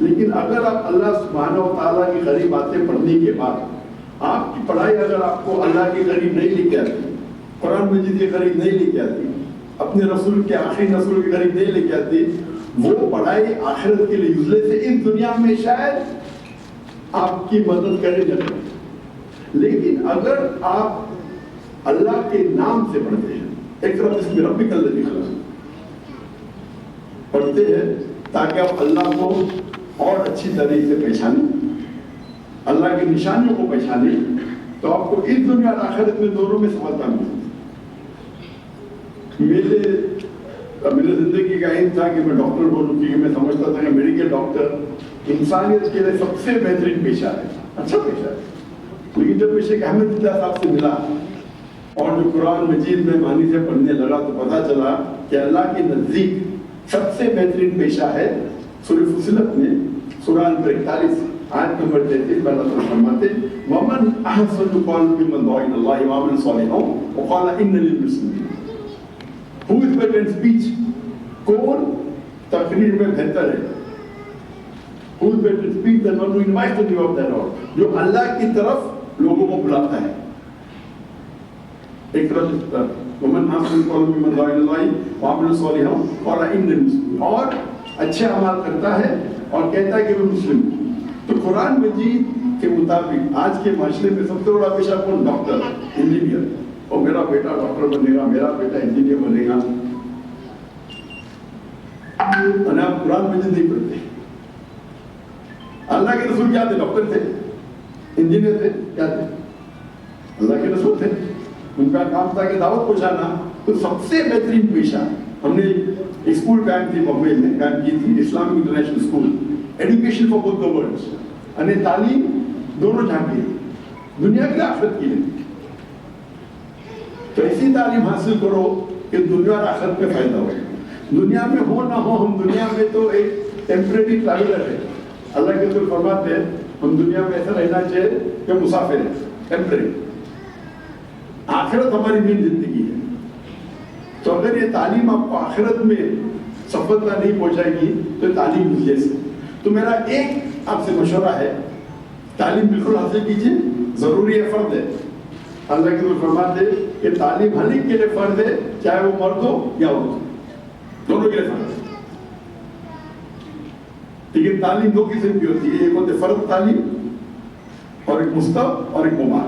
لیکن اگر آپ اللہ سبحانہ و تعالیٰ کی قریب باتیں پڑھنے کے بعد آپ کی پڑھائی اگر آپ کو اللہ کے قریب نہیں لے کے آتی، قرآن مجید کے قریب نہیں لے کے آتی، اپنے رسول کے آخری رسول کے قریب نہیں لے کے آتی، وہ پڑھائی آخرت کے لیے یوزلیس ہے. اس دنیا میں شاید آپ کی مدد کرے نہ کرے، لیکن اگر آپ اللہ کے نام سے پڑھتے ہیں، ایک طرف اس میں ربک الذی خلق پڑھتے ہیں تاکہ آپ اللہ کو اور اچھی طریقے سے پہچانیں، اللہ کی نشانیوں کو پہچانیں، تو آپ کو اس دنیا اور آخرت میں دونوں میں سفلتا ملے. میرے زندگی کا ایم تھا کہ میں ڈاکٹر بولوں، کیونکہ میں سمجھتا تھا کہ میڈیکل ڈاکٹر انسانیت کے لیے سب سے بہترین پیشہ ہے، اچھا پیشہ ہے. لیکن جب میں شیخ احمد اللہ صاحب سے ملا اور جو قرآن مجید میں معنی سے پڑھنے لگا تو پتا چلا کہ اللہ کے نزدیک سب سے بہترین پیشہ ہے. سورہ فصلت میں سورہ نمبر 41 آیت نمبر 33 میں اللہ تعالیٰ فرماتے ہیں وَمَنْ أَحْسَنُ قَوْلًا مِمَّنْ دَعَا إِلَى اللَّهِ وَعَمِلَ صَالِحًا وَقَالَ إِنَّنِي مِنَ الْمُسْلِمِينَ. Who is better in speech? کون تقریر میں بہتر ہے؟ Who is better in speech than one who invites the name of the Lord? جو اللہ کی طرف لوگوں کو بلاتا ہے. ایک طرف اس طرف وَمَنْ أَحْسَنُ قَوْلًا مِمَّنْ دَعَا إِلَى اللَّهِ وَعَمِلَ صَالِحًا وَقَالَ إِنَّنِي مِنَ الْمُسْلِمِينَ. اور اچھے اعمال کرتا ہے اور کہتا ہے کہ میں مسلم ہوں. تو قرآن مجید کے مطابق آج کے معاشرے میں سب سے بڑا پیشہ کون؟ Doctor, engineer. اور میرا بیٹا ڈاکٹر بنے گا، میرا بیٹا انجینئر بنے گا. اور آپ قرآن مجید نہیں پڑھتے. اللہ کے رسول کیا تھے؟ ڈاکٹر تھے، انجینئر تھے، کیا تھے؟ اللہ کے رسول تھے. ان کا کام تھا کہ دعوت پہنچانا. تو سب سے بہترین پیشہ ہم نے اسکول قائم تھی بمبئی میں، قائم کی تھی Islamic international school, education for both the worlds, یعنی تعلیم دونوں جہاں کی، دنیا کی آخرت کی. تو ایسی تعلیم حاصل کرو کہ دنیا اور آخرت میں فائدہ ہو. دنیا میں ہو نہ ہو، ہم دنیا میں تو ایک ٹیمپریری ٹریولر ہے. اللہ کے رسول فرماتے ہیں ہم دنیا میں ایسا رہنا چاہیے کہ مسافر ہے، ٹیمپریری. آخرت ہماری مین زندگی ہے. تو اگر یہ تعلیم آپ کو آخرت میں سفلتا نہیں پہنچائے گی تو تعلیم یوزلیس ہے. تو میرا ایک آپ سے مشورہ ہے، تعلیم بالکل حاصل کیجیے، ضروری ہے، فرض ہے. اللہ کے رسول فرماتے ہیں کہ تعلیم ہر ایک کے لیے فرض ہے، چاہے وہ مرد ہو یا عورت ہو، دونوں کے لیے فرض ہے. لیکن تعلیم دو قسم کی ہوتی ہے، ایک ہوتی ہے فرض تعلیم اور ایک مستحب اور ایک مباح.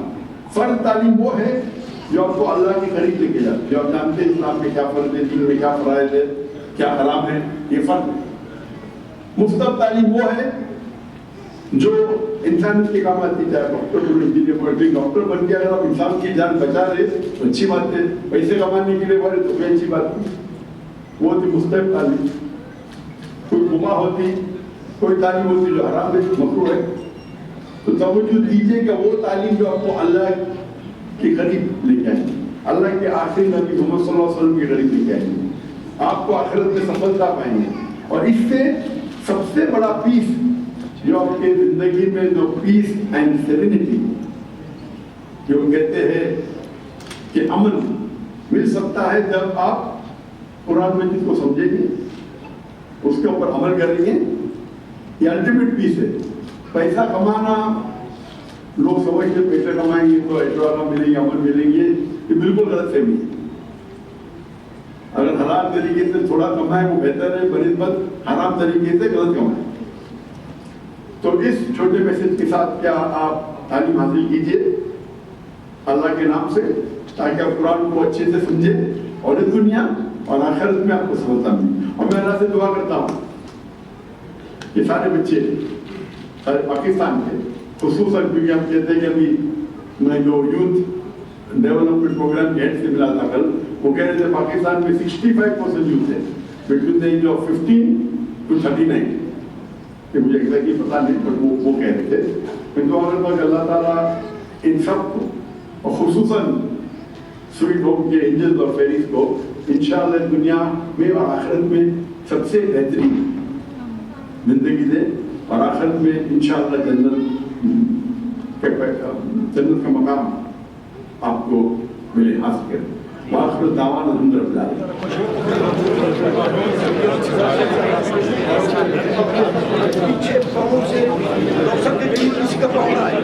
فرض تعلیم وہ ہے جو آپ کو اللہ کے قریب لے کے جاتے ہیں، جو آپ جانتے ہیں اسلام میں کیا فرض ہے، دین میں کیا فرائض ہے، کیا حرام ہے، یہ فرض ہے. مستحب تعلیم وہ ہے جو انسان کے کام آتی ہے، چاہے ڈاکٹر بن، انجینئر بن. ڈاکٹر بن کے اگر آپ انسان کی جان بچا رہے تو اچھی بات ہے، پیسے کمانے کے لیے بڑھے تو کوئی اچھی بات نہیں. وہ ہوتی مستحب تعلیم. کوئی مباح ہوتی، کوئی تعلیم ہوتی جو حرام ہے، مکروہ ہے. تو توجہ دیجیے کہ وہ تعلیم جو آپ کو اللہ کے قریب لے کے آئیں گے، اللہ کے آخری نبی محمد صلی اللہ علیہ وسلم کے قریب لے کے آئیں گے، آپ کو آخرت میں سفلتا پائیں گے. اور اس سے سب سے بڑا پیس جو آپ کے زندگی میں جو پیس اینڈ سیرینٹی جو کہتے ہیں کہ امن مل سکتا ہے جب آپ قرآن مجید کو سمجھیں گے، اس کے اوپر عمل کریں گے. یہ الٹیمیٹ پیس ہے. پیسہ کمانا، لوگ سمجھتے پیسے کمائیں گے تو ایشورہ ملیں گے، عمل ملیں گے، یہ بالکل غلط فہمی ہے. اگر حلال طریقے سے تھوڑا کمائیں وہ بہتر ہے بنسبت حرام طریقے سے غلط کمائیں. تو اس چھوٹے میسج کے ساتھ کیا آپ تعلیم حاصل کیجئے اللہ کے نام سے، تاکہ آپ قرآن کو اچھے سے سمجھیں اور اس دنیا اور آخرت میں آپ کو سفلتا ملے. اور میں اللہ سے دعا کرتا ہوں کہ سارے بچے سارے پاکستان کے، خصوصاً کیونکہ ہم کہتے ہیں کہ ابھی میں جو یوتھ ڈیولپمنٹ پروگرام کے ہیڈ سے ملا تھا کل، وہ کہہ رہے تھے پاکستان میں 65% یوتھ ہے between the age of 15 to 39. کہ مجھے ایگزیکٹلی پتہ نہیں، پر وہ کہہ رہے تھے. میں دعا کرتا ہوں کہ اللہ تعالیٰ ان سب کو اور خصوصاً سویٹ ہوم کے اینجلز اور فیریز کو انشاءاللہ دنیا میں اور آخرت میں سب سے بہترین زندگی دے، اور آخرت میں انشاءاللہ جنت کا مقام آپ کو ملے، حاصل کرے. وآخر دعوانا الحمد لله رب العالمين. پیچھے پاؤں سے ڈاکٹر صاحب کے بیٹی کسی کا پاؤں رہا ہے